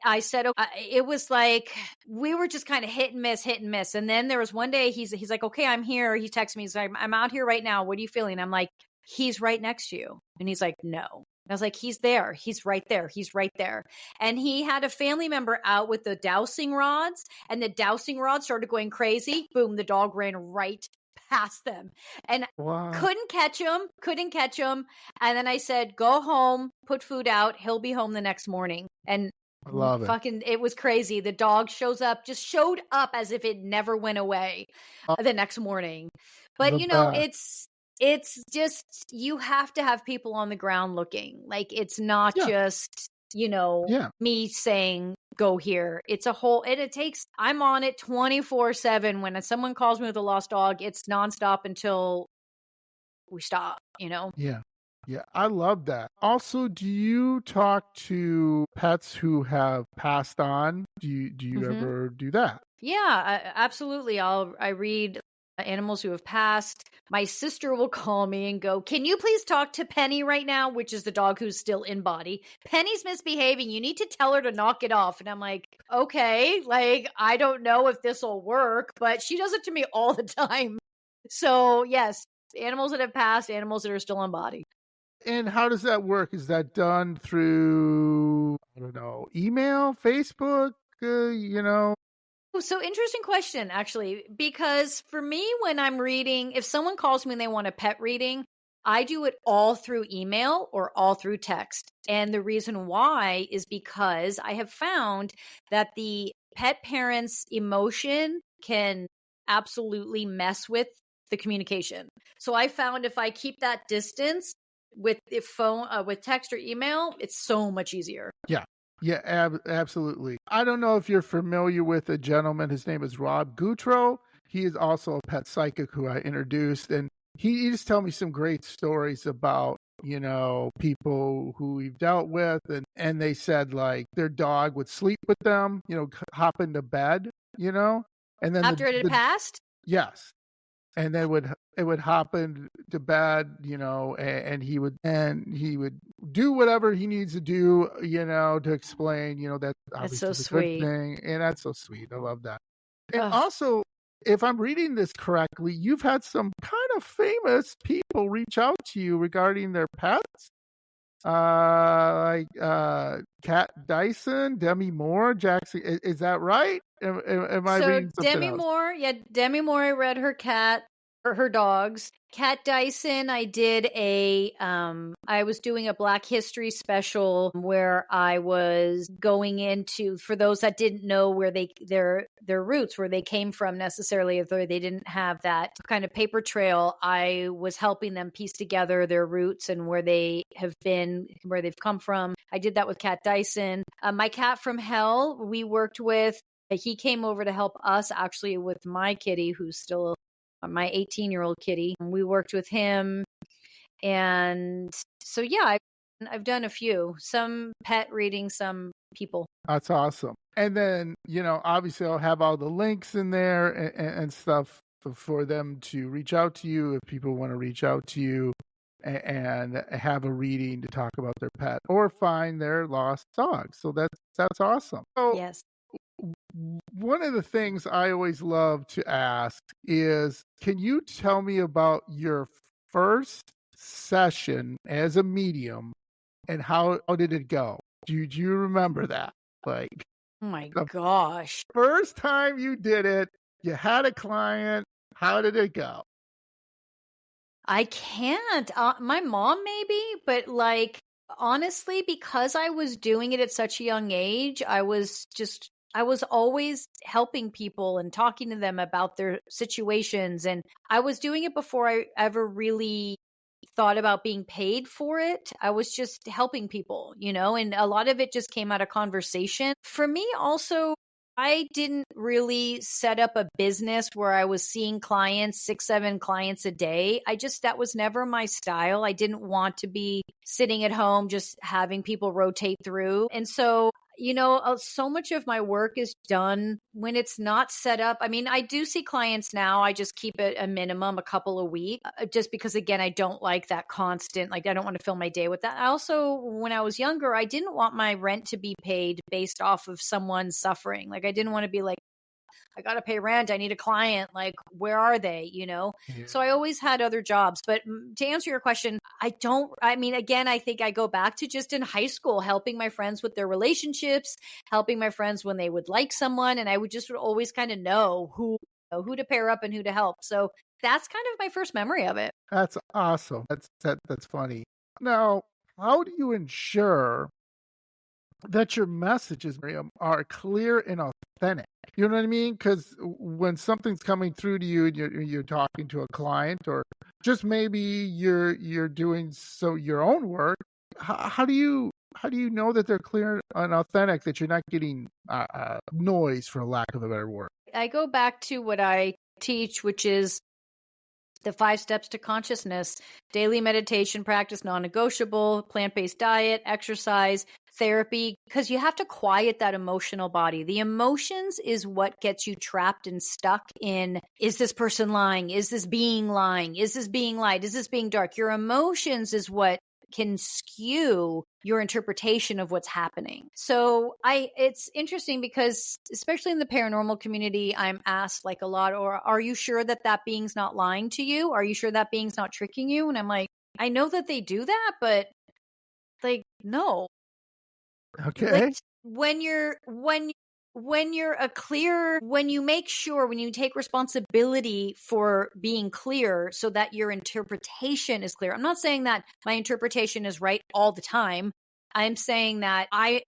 I said, it was like, we were just kind of hit and miss, hit and miss. And then there was one day he's like, okay, I'm here. He texted me. He's like, I'm out here right now. What are you feeling? I'm like, he's right next to you. And he's like, no. I was like, he's there. He's right there. He's right there. And he had a family member out with the dowsing rods and the dowsing rods started going crazy. Boom. The dog ran right past them and couldn't catch him. And then I said, go home, put food out. He'll be home the next morning. And I love it. It was crazy. The dog showed up as if it never went away the next morning. But it's just, you have to have people on the ground looking. Like, it's not just, me saying, go here. It's a whole, and it takes, I'm on it 24/7. When someone calls me with a lost dog, it's nonstop until we stop, Yeah. Yeah. I love that. Also, do you talk to pets who have passed on? Do you ever do that? Yeah, absolutely. I read animals who have passed. My sister will call me and go, can you please talk to Penny right now? Which is the dog who's still in body. Penny's misbehaving. You need to tell her to knock it off. And I'm like, okay, like, I don't know if this will work, but she does it to me all the time. So yes, animals that have passed, animals that are still in body. And how does that work? Is that done through, I don't know, email, Facebook, So interesting question, actually, because for me, when I'm reading, if someone calls me and they want a pet reading, I do it all through email or all through text. And the reason why is because I have found that the pet parent's emotion can absolutely mess with the communication. So I found if I keep that distance with with text or email, it's so much easier. Yeah. Yeah, absolutely. I don't know if you're familiar with a gentleman. His name is Rob Goutreau. He is also a pet psychic who I introduced. And he just told me some great stories about, people who we've dealt with. And they said, like, their dog would sleep with them, hop into bed, and then after it had passed? Yes. And then it would hop into bed, and he would do whatever he needs to do, to explain, that's obviously so the sweet. good thing. And that's so sweet. I love that. And also, if I'm reading this correctly, you've had some kind of famous people reach out to you regarding their pets. Like Kat Dyson, Demi Moore, Jackson. Is that right? Am I reading something Demi else? Moore, Demi Moore, I read her cat or her dogs. Kat Dyson, I did I was doing a Black History special where I was going into, for those that didn't know where their roots, where they came from necessarily, if they didn't have that kind of paper trail, I was helping them piece together their roots and where they have been, where they've come from. I did that with Kat Dyson. My cat from hell, we worked with. He came over to help us actually with my kitty, who's still my 18-year-old kitty. We worked with him. And so, yeah, I've done a few, some pet readings, some people. That's awesome. And then, obviously I'll have all the links in there and stuff for them to reach out to you if people want to reach out to you and have a reading to talk about their pet or find their lost dog. So that's awesome. So, yes. One of the things I always love to ask is, can you tell me about your first session as a medium and how did it go? Do you remember that? Like, oh my gosh. First time you did it, you had a client, how did it go? I can't. My mom maybe, but like, honestly, because I was doing it at such a young age, I was always helping people and talking to them about their situations. And I was doing it before I ever really thought about being paid for it. I was just helping people, and a lot of it just came out of conversation. For me also, I didn't really set up a business where I was seeing clients, 6, 7 clients a day. That was never my style. I didn't want to be sitting at home just having people rotate through. And so, so much of my work is done when it's not set up. I mean, I do see clients now. I just keep it a minimum, a couple a week, just because, again, I don't like that constant, like, I don't want to fill my day with that. I also, when I was younger, I didn't want my rent to be paid based off of someone suffering. Like, I didn't want to be like, I got to pay rent. I need a client. Like, where are they? Yeah. So I always had other jobs. But to answer your question, again, I think I go back to just in high school, helping my friends with their relationships, helping my friends when they would like someone. And I would always kind of know who to pair up and who to help. So that's kind of my first memory of it. That's awesome. That's funny. Now, how do you ensure that your messages, Miriam, are clear and authentic? You know what I mean? Because when something's coming through to you and you're talking to a client, or just maybe you're doing your own work, how do you know that they're clear and authentic, that you're not getting noise, for lack of a better word? I go back to what I teach, which is the 5 steps to consciousness: daily meditation practice, non-negotiable, plant-based diet, exercise, therapy, because you have to quiet that emotional body. The emotions is what gets you trapped and stuck in, is this person lying? Is this being lying? Is this being lied? Is this being dark? Your emotions is what can skew your interpretation of what's happening. So it's interesting because, especially in the paranormal community, I'm asked like a lot, or are you sure that being's not lying to you? Are you sure that being's not tricking you? And I'm like, I know that they do that, but like, no. Okay. Like, when you take responsibility for being clear so that your interpretation is clear. I'm not saying that my interpretation is right all the time. I'm saying that I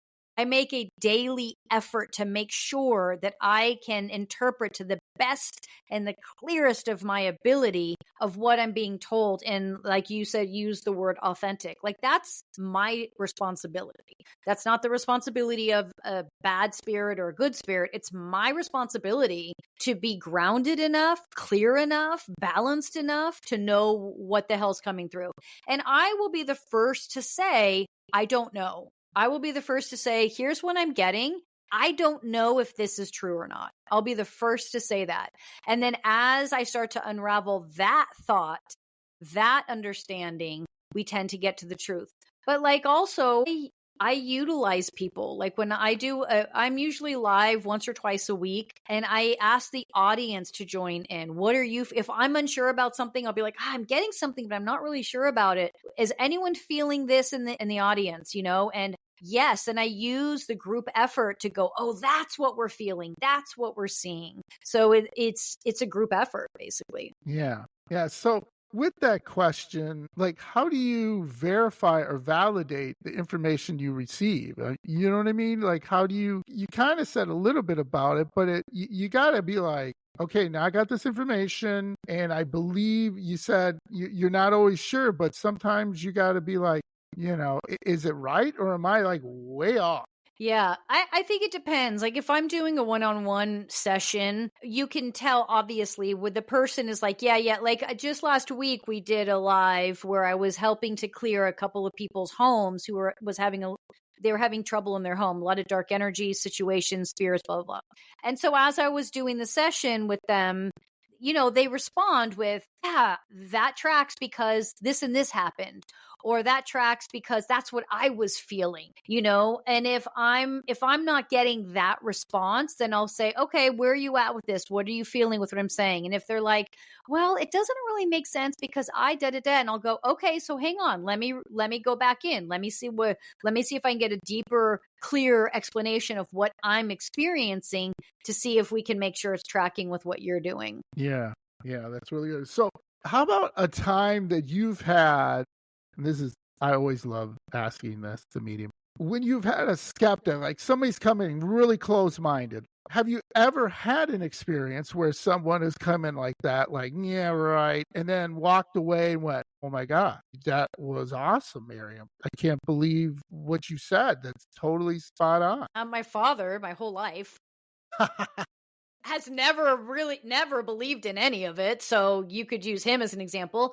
make a daily effort to make sure that I can interpret to the best and the clearest of my ability of what I'm being told. And like you said, use the word authentic. Like, that's my responsibility. That's not the responsibility of a bad spirit or a good spirit. It's my responsibility to be grounded enough, clear enough, balanced enough to know what the hell's coming through. And I will be the first to say, I don't know. I will be the first to say, here's what I'm getting. I don't know if this is true or not. I'll be the first to say that. And then as I start to unravel that thought, that understanding, we tend to get to the truth. But like, also, I utilize people. Like, when I do, I'm usually live once or twice a week, and I ask the audience to join in. If I'm unsure about something, I'll be like, I'm getting something, but I'm not really sure about it. Is anyone feeling this in the audience, And yes, and I use the group effort to go, oh, that's what we're feeling. That's what we're seeing. So it's a group effort, basically. Yeah. Yeah. So with that question, like, how do you verify or validate the information you receive? You know what I mean? Like, how do you kind of said a little bit about it, but you got to be like, okay, now I got this information, and I believe you said you're not always sure, but sometimes you got to be like, is it right, or am I like way off? Yeah, I think it depends. Like, if I'm doing a one-on-one session, you can tell, obviously, with the person is like, yeah. Like, just last week, we did a live where I was helping to clear a couple of people's homes who they were having trouble in their home, a lot of dark energy situations, spirits, blah, blah, blah. And so as I was doing the session with them, they respond with, yeah, that tracks because this and this happened, or that tracks because that's what I was feeling, And if I'm not getting that response, then I'll say, okay, where are you at with this? What are you feeling with what I'm saying? And if they're like, well, it doesn't really make sense because I da da da, and I'll go, okay, so hang on, let me go back in. Let me see if I can get a deeper, clear explanation of what I'm experiencing to see if we can make sure it's tracking with what you're doing. Yeah, that's really good. So, how about a time that you've had, and I always love asking this to medium, when you've had a skeptic, like somebody's coming really close-minded, have you ever had an experience where someone has come in like that, like, yeah, right, and then walked away and went, oh my God, that was awesome, Maryam. I can't believe what you said. That's totally spot on. My father, my whole life, has never believed in any of it, so you could use him as an example.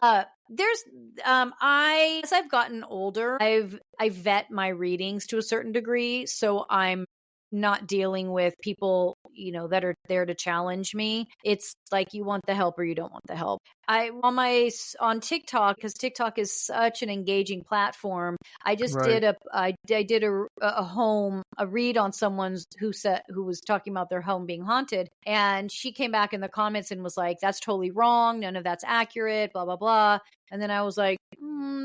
There's as I've gotten older, I vet my readings to a certain degree, so I'm not dealing with people, that are there to challenge me. It's like, you want the help or you don't want the help. On TikTok, because TikTok is such an engaging platform, I just Right. I did a read on someone's who was talking about their home being haunted, and she came back in the comments and was like, "That's totally wrong. None of that's accurate. Blah blah blah." And then I was like,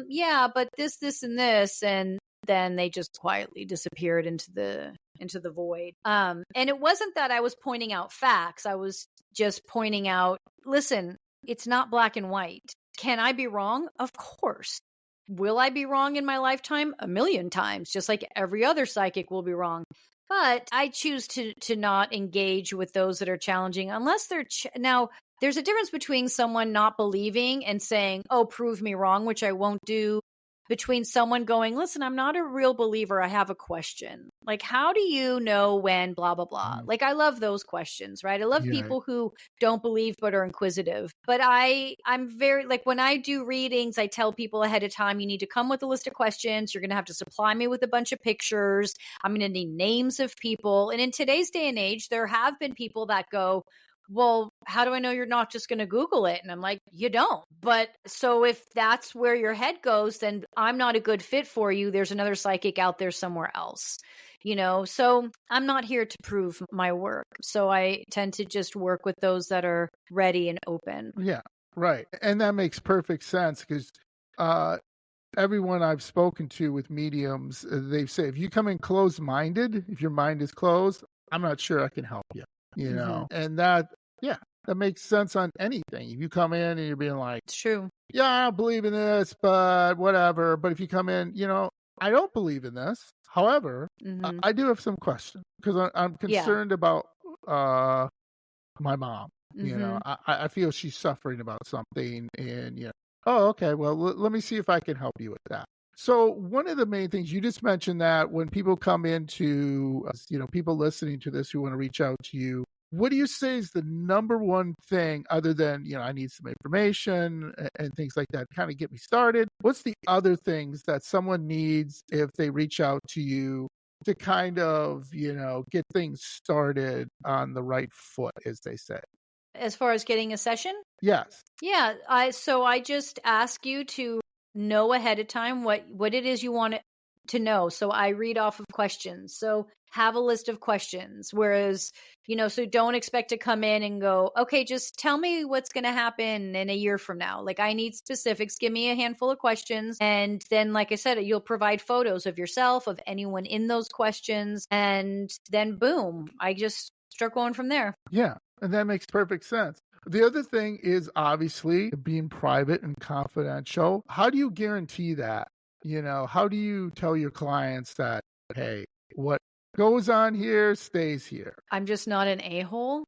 "Yeah, but this, and this," and then they just quietly disappeared into the void. And it wasn't that I was pointing out facts. I was just pointing out, listen, it's not black and white. Can I be wrong? Of course. Will I be wrong in my lifetime? A million times, just like every other psychic will be wrong. But I choose to not engage with those that are challenging unless they're now. There's a difference between someone not believing and saying, "Oh, prove me wrong," which I won't do, between someone going, "Listen, I'm not a real believer. I have a question." Like, how do you know when blah, blah, blah? Mm. Like, I love those questions, right? I love Yeah. people who don't believe but are inquisitive. But I'm very, like, when I do readings, I tell people ahead of time, you need to come with a list of questions. You're going to have to supply me with a bunch of pictures. I'm going to need names of people. And in today's day and age, there have been people that go, "Well, how do I know you're not just going to Google it?" And I'm like, "You don't." But so if that's where your head goes, then I'm not a good fit for you. There's another psychic out there somewhere else, So I'm not here to prove my work. So I tend to just work with those that are ready and open. Yeah. Right. And that makes perfect sense because everyone I've spoken to with mediums, they say if you come in closed minded, if your mind is closed, I'm not sure I can help you. And that makes sense on anything. If you come in and you're being like, It's true. "Yeah, I don't believe in this, but whatever." But if you come in, I don't believe in this. However, I do have some questions because I'm Yeah. concerned about my mom. Mhm. I feel she's suffering about something, and oh, okay. Well, let me see if I can help you with that. So one of the main things you just mentioned that when people come into, people listening to this who want to reach out to you, what do you say is the number one thing other than, I need some information and things like that, kind of get me started? What's the other things that someone needs if they reach out to you to kind of, get things started on the right foot, as they say? As far as getting a session? Yes. Yeah, I just ask you to know ahead of time what it is you want to know. So I read off of questions. So have a list of questions. Whereas, so don't expect to come in and go, "Okay, just tell me what's going to happen in a year from now." Like, I need specifics. Give me a handful of questions. And then, like I said, you'll provide photos of yourself, of anyone in those questions. And then boom, I just start going from there. Yeah. And that makes perfect sense. The other thing is obviously being private and confidential. How do you guarantee that? How do you tell your clients that, hey, what goes on here stays here? I'm just not an a-hole.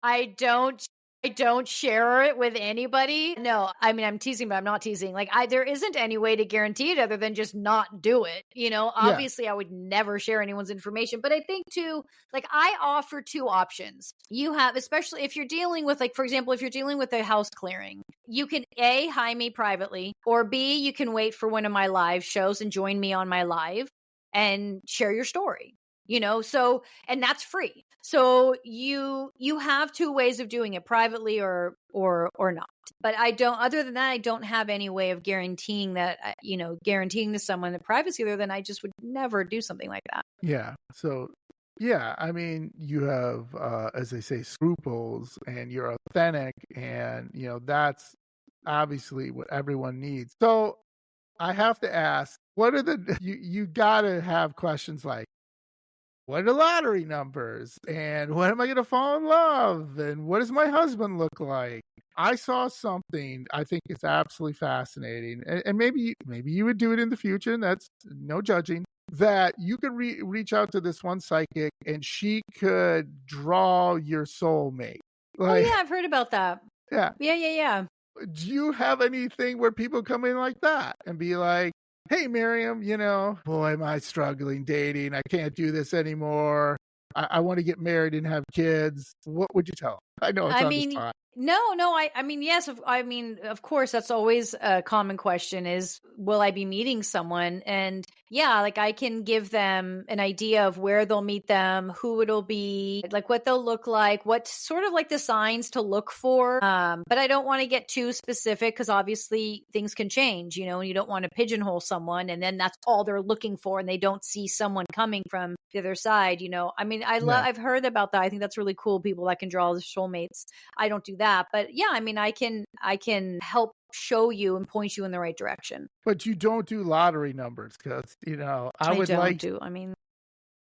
I don't share it with anybody. No, I mean, I'm teasing, but I'm not teasing. Like, there isn't any way to guarantee it other than just not do it. Obviously I would never share anyone's information, but I think too, like, I offer two options. You have, especially if you're dealing with, like, for example, if you're dealing with a house clearing, you can A, hire me privately, or B, you can wait for one of my live shows and join me on my live and share your story. So, and that's free. So you have two ways of doing it, privately or not. But other than that, I don't have any way of guaranteeing that, guaranteeing to someone the privacy, other than I just would never do something like that. Yeah. So, yeah, I mean, you have, as they say, scruples and you're authentic and, that's obviously what everyone needs. So I have to ask, what are you got to have questions like, what are the lottery numbers? And when am I going to fall in love? And what does my husband look like? I saw something I think is absolutely fascinating. And maybe you would do it in the future, and that's no judging, that you could reach out to this one psychic and she could draw your soulmate. Like, oh, yeah, I've heard about that. Yeah. Yeah. Do you have anything where people come in like that and be like, hey, Miriam, boy, am I struggling dating. I can't do this anymore. I want to get married and have kids. What would you tell 'em? I know it's I on the mean, spot. no, I mean, yes, of course, that's always a common question is, will I be meeting someone? And yeah, like I can give them an idea of where they'll meet them, who it'll be, like what they'll look like, what sort of like the signs to look for. But I don't want to get too specific because obviously things can change, and you don't want to pigeonhole someone and then that's all they're looking for and they don't see someone coming from the other side. I mean, Yeah. I've heard about that. I think that's really cool. People that can draw the soulmates. I don't do that, but yeah, I mean, I can help show you and point you in the right direction. But you don't do lottery numbers because, I I would don't like. do. I mean,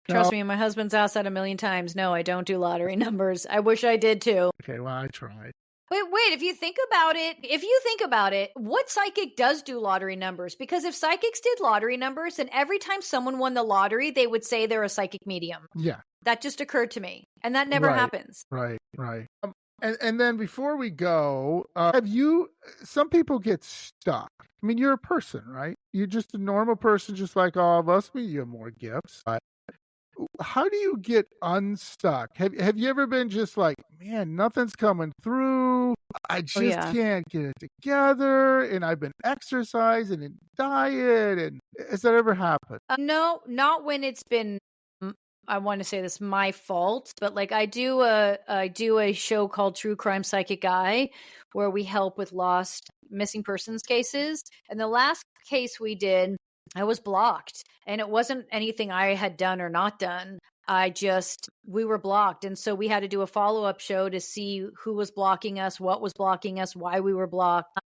No. trust me, my husband's asked that a million times. No, I don't do lottery numbers. I wish I did too. Okay, well, I tried. Wait, if you think about it, what psychic does do lottery numbers? Because if psychics did lottery numbers, then every time someone won the lottery, they would say they're a psychic medium. Yeah. That just occurred to me. And that never happens. Right. And then before we go, some people get stuck. I mean, you're a person, right? You're just a normal person, just like all of us. You have more gifts. But how do you get unstuck? Have you ever been just like, man, nothing's coming through. I just can't get it together. And I've been exercising and diet. And has that ever happened? No, not when it's been, I want to say this, my fault, but like I do a show called True Crime Psychic Guy where we help with lost missing persons cases. And the last case we did, I was blocked and it wasn't anything I had done or not done. We were blocked. And so we had to do a follow-up show to see who was blocking us, what was blocking us, why we were blocked.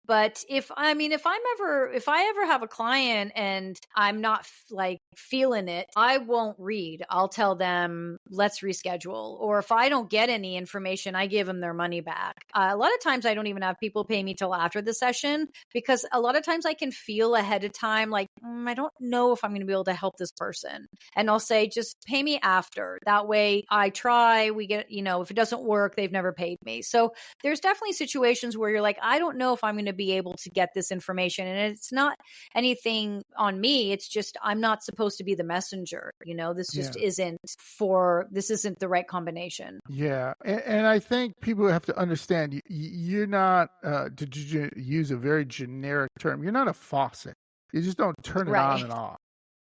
But if I ever have a client and I'm not like feeling it, I won't read. I'll tell them, let's reschedule. Or if I don't get any information, I give them their money back. A lot of times I don't even have people pay me till after the session because a lot of times I can feel ahead of time, like, I don't know if I'm going to be able to help this person. And I'll say, just pay me after. That way I try, we get, if it doesn't work, they've never paid me. So there's definitely situations where you're like, I don't know if I'm going to be able to get this information. And it's not anything on me. It's just, I'm not supposed to be the messenger. This just isn't the right combination. Yeah. And I think people have to understand you're not, to use a very generic term, you're not a faucet. You just don't turn it on and off.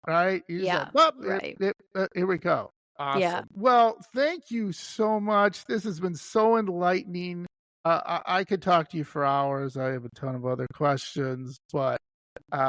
Right? You just right. Here we go. Awesome. Yeah. Well, thank you so much. This has been so enlightening. I could talk to you for hours. I have a ton of other questions, but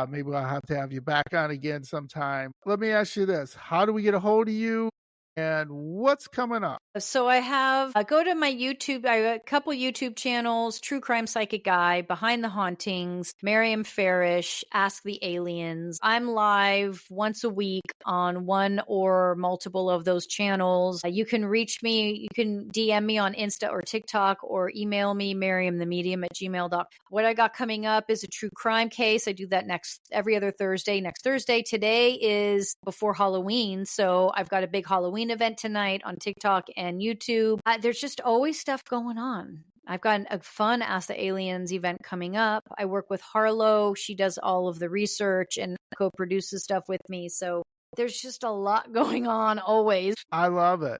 maybe I'll have to have you back on again sometime. Let me ask you this. How do we get a hold of you? And what's coming up? So I have, go to my YouTube, I have a couple YouTube channels, True Crime Psychic Guy, Behind the Hauntings, Maryam Farish, Ask the Aliens. I'm live once a week on one or multiple of those channels. You can reach me, you can DM me on Insta or TikTok or email me, maryamthemedium@gmail.com. What I got coming up is a true crime case. I do that every other Thursday. Next Thursday, today is before Halloween. So I've got a big Halloween event tonight on TikTok and YouTube. There's just always stuff going on. I've got a fun Ask the Aliens event coming up. I work with Harlow. She does all of the research and co-produces stuff with me. So there's just a lot going on always. I love it.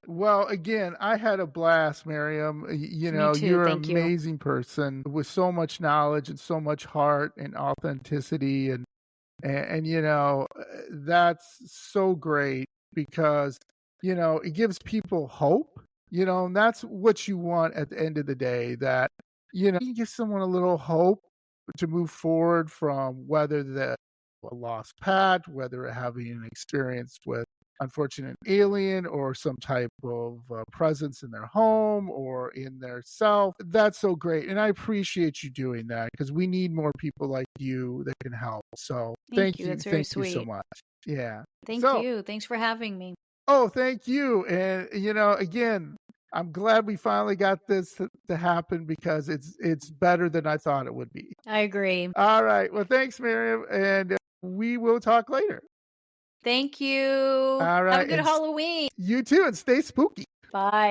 Well, again, I had a blast, Maryam. You're an amazing person with so much knowledge and so much heart and authenticity. And that's so great because it gives people hope, and that's what you want at the end of the day, that, you give someone a little hope to move forward from whether a lost pet, whether having an experience with unfortunate alien or some type of presence in their home or in their self. That's so great. And I appreciate you doing that because we need more people like you that can help. So thank you. That's very sweet. You so much. Yeah. Thank you. Thanks for having me. Oh, thank you. And, again, I'm glad we finally got this to happen because it's better than I thought it would be. I agree. All right. Well, thanks, Maryam. And we will talk later. Thank you. All right. Have a good Halloween. You too. And stay spooky. Bye.